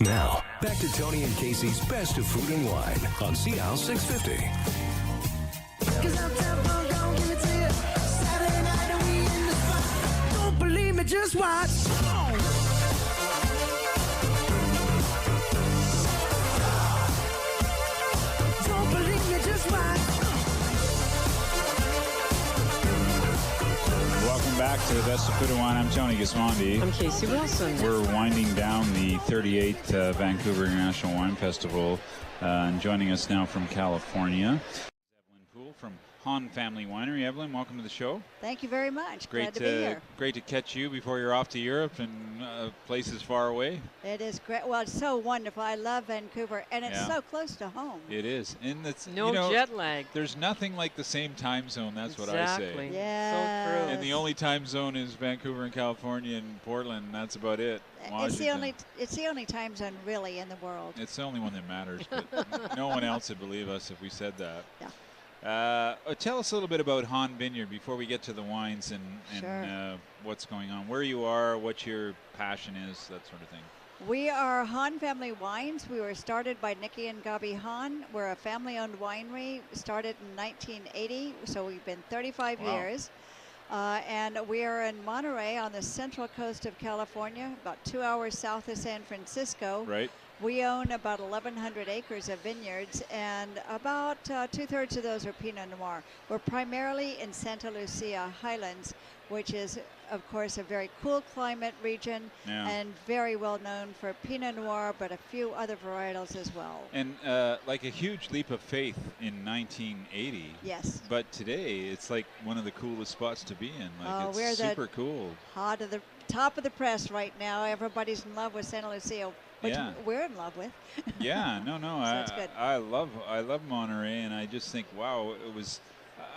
Now, back to Tony and Casey's Best of Food and Wine on CL 650. Don't believe me, just watch. Don't believe me, just watch. Welcome back to the Best of Food and Wine. I'm Tony Gismondi. I'm Casey Wilson. We're winding down the 38th Vancouver International Wine Festival. And joining us now from California, Evelyn Poole from HAHN Family Winery. Evelyn, welcome to the show. Thank you very much. Great Glad to be here. Great to catch you before you're off to Europe and places far away. It is great. Well, it's so wonderful. I love Vancouver, and it's so close to home. It is. And it's no jet lag. There's nothing like the same time zone. That's what I say. Exactly. Yeah. So true. And the only time zone is Vancouver and California and Portland. And that's about it. It's the only time zone really in the world. It's the only one that matters. But no one else would believe us if we said that. Yeah. Tell us a little bit about HAHN Vineyard before we get to the wines and Sure. What's going on, where you are, what your passion is, that sort of thing. We are HAHN Family Wines. We were started by Nikki and Gabi HAHN. We're a family-owned winery, started in 1980, so we've been 35 years. And we are in Monterey on the central coast of California, about 2 hours south of San Francisco. Right. We own about 1,100 acres of vineyards, and about two-thirds of those are Pinot Noir. We're primarily in Santa Lucia Highlands, which is, of course, a very cool climate region and very well known for Pinot Noir, but a few other varietals as well. And like a huge leap of faith in 1980. Yes. But today, it's like one of the coolest spots to be in. Like we're it's super cool. Hot of the top of the press right now. Everybody's in love with Santa Lucia, which we're in love with. Yeah, no, So that's good. I love Monterey, and I just think, wow, it was.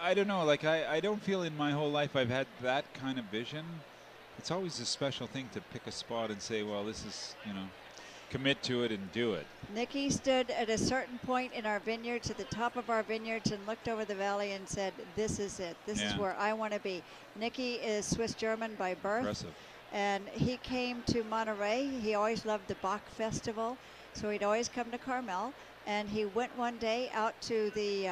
I don't know, like I don't feel in my whole life I've had that kind of vision. It's always a special thing to pick a spot and say, well, this is, commit to it and do it. Nikki stood at a certain point in our vineyards, at the top of our vineyards, and looked over the valley and said, this is it. This is where I want to be. Nikki is Swiss-German by birth. Impressive. And he came to Monterey. He always loved the Bach Festival, so he'd always come to Carmel. And he went one day out to the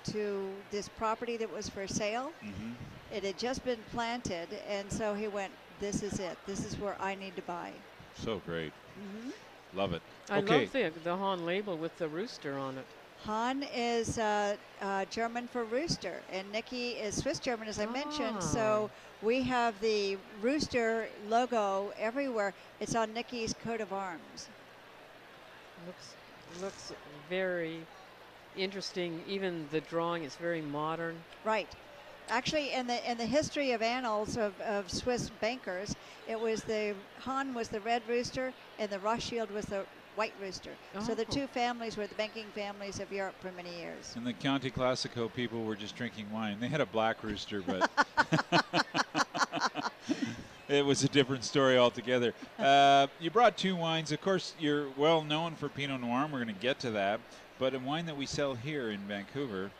to this property that was for sale. Mm-hmm. It had just been planted, and so he went, this is it. This is where I need to buy. So great. Mm-hmm. Love it. I love the HAHN label with the rooster on it. HAHN is German for rooster, and Nikki is Swiss German, as I mentioned. So we have the rooster logo everywhere. It's on Nikki's coat of arms. Looks very interesting. Even the drawing is very modern. Right. Actually, in the history of annals of Swiss bankers, it was HAHN was the red rooster, and the Rothschild was the white rooster. So the two families were the banking families of Europe for many years. And the Chianti Classico people were just drinking wine. They had a black rooster, but it was a different story altogether. You brought two wines. Of course, you're well known for Pinot Noir, and we're going to get to that. But a wine that we sell here in Vancouver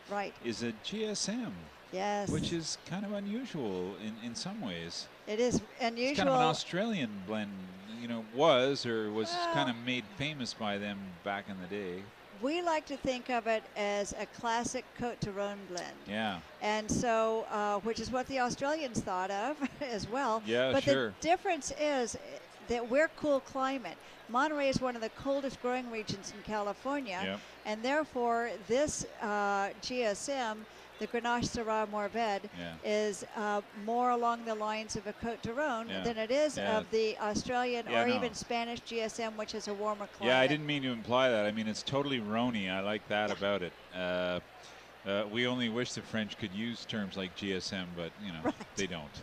is a GSM. Yes. Which is kind of unusual in some ways. It is unusual. It's kind of an Australian blend, was kind of made famous by them back in the day. We like to think of it as a classic Côte d'Aron blend. Yeah. And so, which is what the Australians thought of as well. Yeah, but sure. The difference is that we're cool climate. Monterey is one of the coldest growing regions in California. And therefore, this GSM, the Grenache Syrah Mourvèdre, is more along the lines of a Côte d'Aron than it is of the Australian or even Spanish GSM, which is a warmer climate. Yeah, I didn't mean to imply that. I mean, it's totally Rhôny. I like that about it. We only wish the French could use terms like GSM, but, they don't.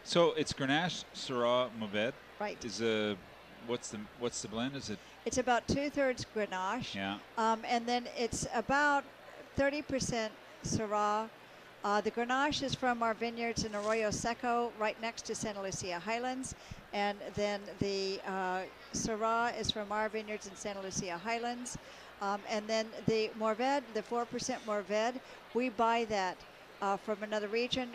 So it's Grenache Syrah Mourvèdre. Right. What's the blend? Is it? It's about 2/3 Grenache. Yeah. And then it's about 30% Syrah. The Grenache is from our vineyards in Arroyo Seco, right next to Santa Lucia Highlands. And then the Syrah is from our vineyards in Santa Lucia Highlands. And then the Mourvèdre, the 4% Mourvèdre, we buy that from another region.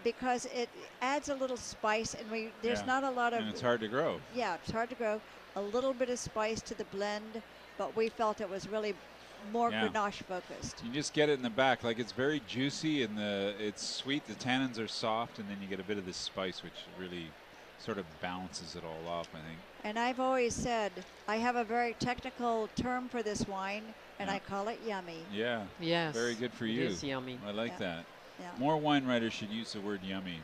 because it adds a little spice, and there's not a lot of. And it's hard to grow. Yeah, it's hard to grow. A little bit of spice to the blend, but we felt it was really more Grenache focused. You just get it in the back, like it's very juicy and it's sweet. The tannins are soft, and then you get a bit of this spice, which really sort of balances it all off, I think. And I've always said I have a very technical term for this wine, and I call it yummy. Yeah. Yes. Very good for you. It is yummy. I like that. Yeah. More wine writers should use the word yummy.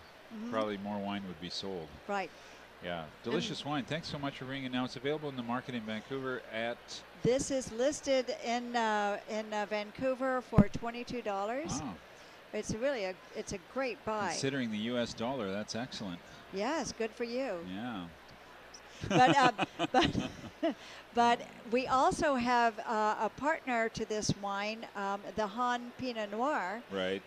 Probably more wine would be sold. Right. Yeah. Delicious wine. Thanks so much for bringing it. Now it's available in the market in Vancouver at. This is listed in Vancouver for $22. Wow. It's really a great buy. Considering the U.S. dollar, that's excellent. Yes, good for you. Yeah. But we also have a partner to this wine. The HAHN Pinot Noir Right.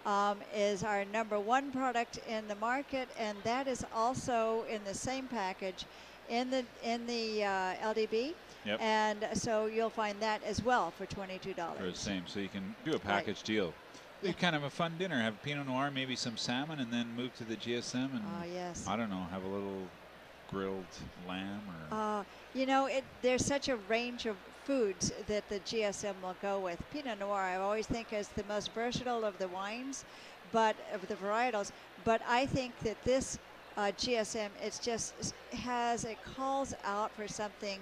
is our #1 product in the market, and that is also in the same package in the LDB. Yep. And so you'll find that as well for $22. For the same, so you can do a package deal. Yeah. Kind of a fun dinner. Have Pinot Noir, maybe some salmon, and then move to the GSM and yes. I don't know, have a little grilled lamb or. You know, there's such a range of foods that the GSM will go with. Pinot Noir, I always think, is the most versatile of the wines, but of the varietals. But I think that this GSM, it calls out for something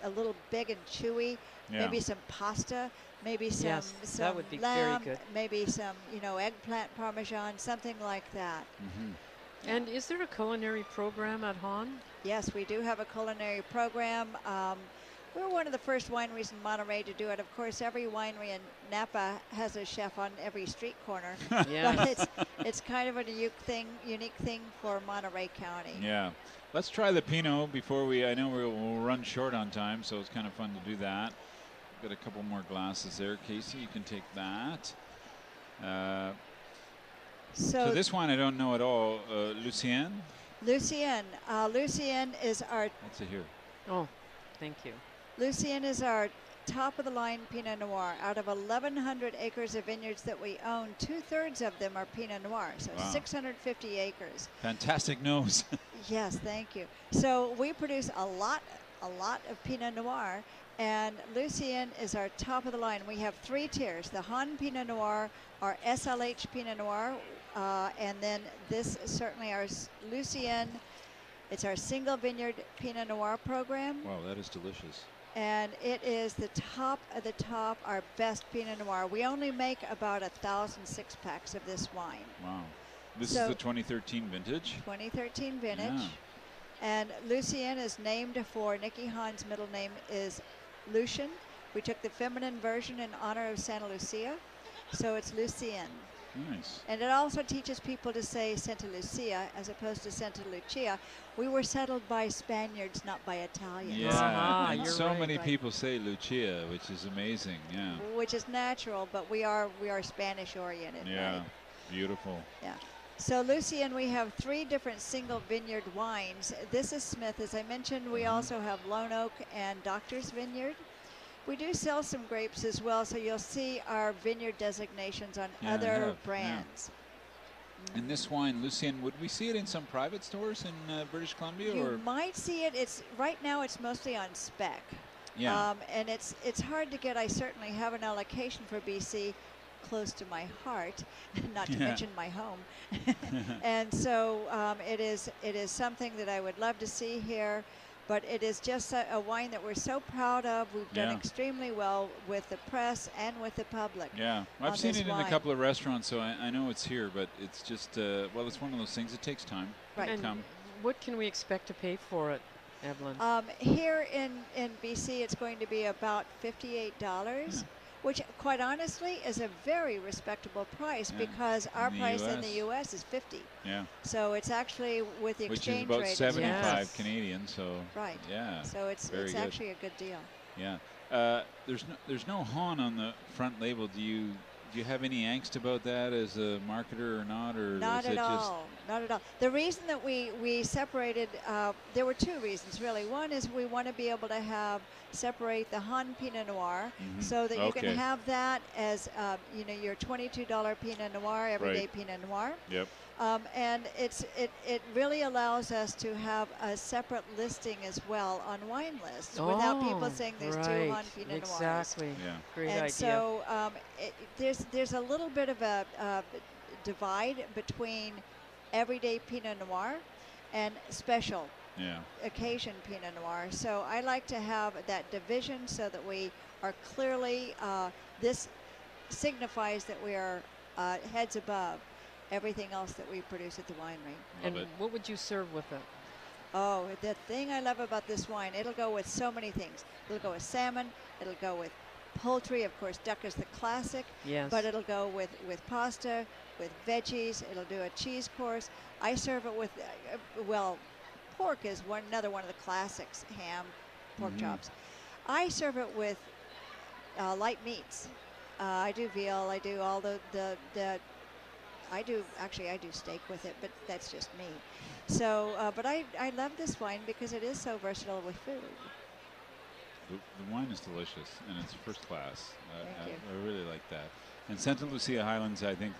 a little big and chewy. Yeah. Maybe some pasta, maybe some that would be lamb, very good. maybe some eggplant parmesan, something like that. And is there a culinary program at HAHN? Yes, we do have a culinary program. We're one of the first wineries in Monterey to do it. Of course, every winery in Napa has a chef on every street corner. Yes. But it's kind of a unique thing for Monterey County. Yeah. Let's try the Pinot before I know we'll run short on time, so it's kind of fun to do that. Got a couple more glasses there. Casey, you can take that. So this wine I don't know at all. Lucien? Lucien. Lucien is our... What's it here? Oh, thank you. Lucien is our top-of-the-line Pinot Noir. Out of 1,100 acres of vineyards that we own, 2/3 of them are Pinot Noir, so 650 acres. Fantastic nose. Yes, thank you. So we produce a lot of Pinot Noir, and Lucien is our top of the line. We have 3 tiers: the HAHN Pinot Noir, our SLH Pinot Noir, and then this certainly our Lucien. It's our single vineyard Pinot Noir program. Wow, that is delicious. And it is the top of the top, our best Pinot Noir. We only make about 1,000 6-packs of this wine. Wow. This is the 2013 vintage. 2013 vintage. Yeah. And Lucien is named for Nicky Hahn's middle name is Lucien. We took the feminine version in honor of Santa Lucia, so it's Lucien. Nice. And it also teaches people to say Santa Lucia as opposed to Santa Lucia. We were settled by Spaniards, not by Italians. Yeah, and you're so right. many people say Lucia, which is amazing. Yeah. Which is natural, but we are Spanish oriented. Yeah, right? beautiful. Yeah. So Lucien, we have 3 different single vineyard wines. This is Smith. As I mentioned, we also have Lone Oak and Doctor's Vineyard. We do sell some grapes as well, so you'll see our vineyard designations on other brands. And this wine, Lucien, would we see it in some private stores in British Columbia? You might see it. Right now it's mostly on spec. Yeah. And it's hard to get. I certainly have an allocation for BC close to my heart, not to mention my home. And so it is something that I would love to see here. But it is just a wine that we're so proud of. We've done extremely well with the press and with the public. Yeah, I've seen it in a couple of restaurants, so I know it's here. But it's just, well, it's one of those things. It takes time to come. What can we expect to pay for it, Evelyn? Here in BC, it's going to be about $58. Which, quite honestly, is a very respectable price because our price in the U.S. is $50. Yeah. So it's actually with the exchange rate. Which is about 75 Canadian. So right. Yeah. So it's actually a good deal. Yeah. There's no HAHN on the front label. Do you do you have any angst about that as a marketer or not? Or Not is at it just all. Not at all. The reason that we separated, there were two reasons really. One is we want to be able to separate the HAHN Pinot Noir so that you can have that as your $22 Pinot Noir, everyday Pinot Noir. Yep. And it really allows us to have a separate listing as well on wine lists without people saying there's two HAHN Pinot Noirs. Exactly. Yeah. Great And idea. so there's a little bit of a divide between everyday Pinot Noir and special occasion Pinot Noir. So I like to have that division so that we are clearly, this signifies that we are heads above everything else that we produce at the winery. Love And it. what would you serve with it? Oh, the thing I love about this wine, it'll go with so many things. It'll go with salmon, it'll go with poultry, of course duck is the classic, Yes. but it'll go with pasta, with veggies, it'll do a cheese course. I serve it with, pork is another one of the classics, ham, pork chops. I serve it with light meats. I do veal, I do all I do steak with it, but that's just me. So, but I love this wine because it is so versatile with food. The wine is delicious, and it's first class. Thank you. I really like that. And Santa Lucia Highlands, I think,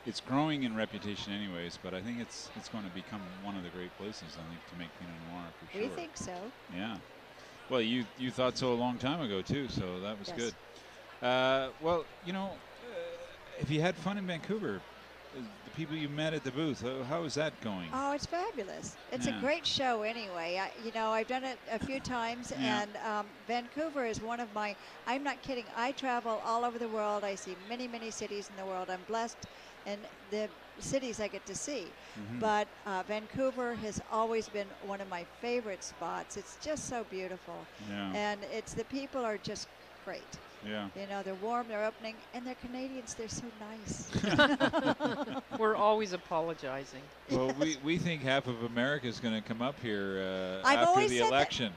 it's growing in reputation anyways, but I think it's going to become one of the great places, I think, to make Pinot Noir for sure. We think so. Yeah. Well, you thought so a long time ago, too, so that was good. If you had fun in Vancouver, the people you met at the booth, how is that going? Oh, it's fabulous. It's a great show anyway. I've done it a few times, and Vancouver is one of my, I'm not kidding, I travel all over the world. I see many, many cities in the world. I'm blessed in the cities I get to see. But Vancouver has always been one of my favorite spots. It's just so beautiful. Yeah. And the people are just great. Yeah. They're warm, they're opening, and they're Canadians. They're so nice. We're always apologizing. Well, we think half of America is going to come up here I've after always the said election.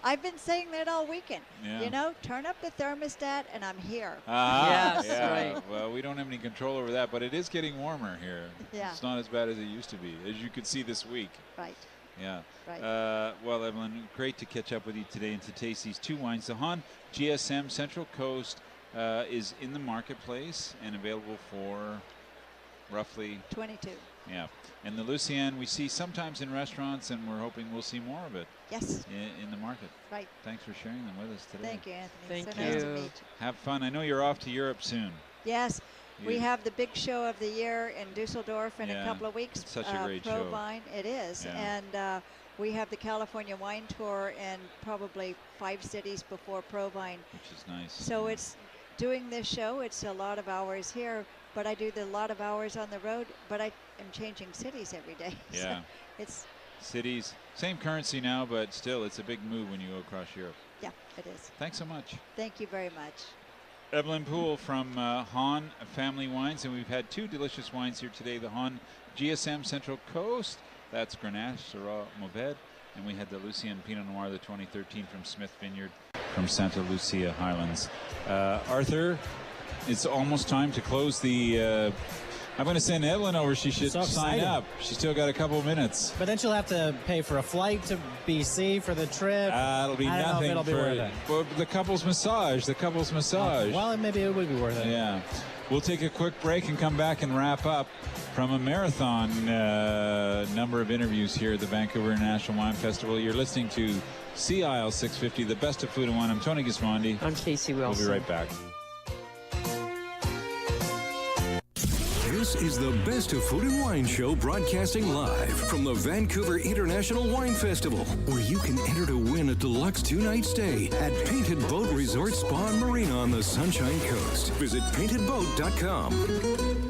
I've been saying that all weekend. Yeah. Turn up the thermostat, and I'm here. Ah, Yes, yeah. right. Well, we don't have any control over that, but it is getting warmer here. Yeah. It's not as bad as it used to be, as you could see this week. Right. Yeah. Right. Well, Evelyn, great to catch up with you today and to taste these two wines. The HAHN GSM Central Coast is in the marketplace and available for roughly 22. Yeah. And the Lucien we see sometimes in restaurants, and we're hoping we'll see more of it. Yes. In the market. Right. Thanks for sharing them with us today. Thank you, Anthony. Thank so nice to you. meet you. Have fun. I know you're off to Europe soon. Yes. We have the big show of the year in Dusseldorf in a couple of weeks. It's such a great show. Provine. It is. Yeah. And we have the California wine tour in probably 5 cities before Provine. Which is nice. So it's doing this show. It's a lot of hours here, but I do a lot of hours on the road, but I am changing cities every day. Yeah. So it's cities, same currency now, but still it's a big move when you go across Europe. Yeah, it is. Thanks so much. Thank you very much. Evelyn Poole from HAHN Family Wines, and we've had 2 delicious wines here today. The HAHN GSM Central Coast, that's Grenache, Syrah, Mourvèdre, and we had the Lucien Pinot Noir, the 2013 from Smith Vineyard from Santa Lucia Highlands. Arthur, it's almost time to close the... I'm going to send Evelyn over. She should sign up. She's still got a couple minutes. But then she'll have to pay for a flight to BC for the trip. It'll be I don't nothing know if it'll be worth it. Well, the couple's massage. The couple's massage. Well, maybe it would be worth it. Yeah. We'll take a quick break and come back and wrap up from a marathon number of interviews here at the Vancouver International Wine Festival. You're listening to Sea Isle 650, the best of food and wine. I'm Tony Gismondi. I'm Casey Wilson. We'll be right back. This is the Best of Food and Wine show, broadcasting live from the Vancouver International Wine Festival, where you can enter to win a deluxe 2-night stay at Painted Boat Resort Spa and Marina on the Sunshine Coast. Visit paintedboat.com.